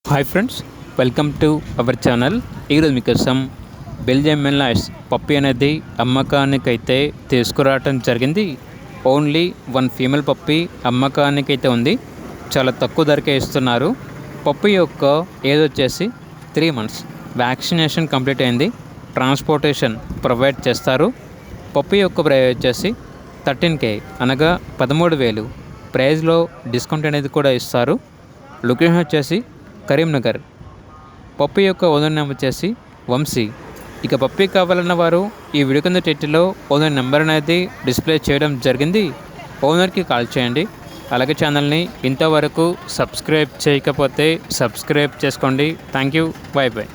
Hi friends, welcome to our channel. ఈరోజు మీకోసం Belgium మెన్లాస్ పప్పి అనేది అమ్మకానికైతే తీసుకురావటం జరిగింది. ఓన్లీ వన్ ఫీమేల్ పప్పి అమ్మకానికైతే ఉంది. చాలా తక్కువ ధరకే ఇస్తున్నారు. పప్పి యొక్క ఏజ్ వచ్చేసి 3 months. వ్యాక్సినేషన్ కంప్లీట్ అయింది. ట్రాన్స్పోర్టేషన్ ప్రొవైడ్ చేస్తారు. పప్పి యొక్క ప్రైస్ వచ్చేసి 13K అనగా 13,000. ప్రైస్లో డిస్కౌంట్ అనేది కూడా ఇస్తారు. లొకేషన్ వచ్చేసి కరీంనగర్. పప్పి యొక్క ఓనర్ నేమ్ వచ్చేసి వంశీ. ఇక పప్పి కావాలన్న వారు ఈ వీడియో కింద టైటిల్లో ఓనర్ నెంబర్ అనేది డిస్ప్లే చేయడం జరిగింది. ఓనర్కి కాల్ చేయండి. అలాగే ఛానల్ని ఇంతవరకు సబ్స్క్రైబ్ చేయకపోతే సబ్స్క్రైబ్ చేసుకోండి. Thank you. By by.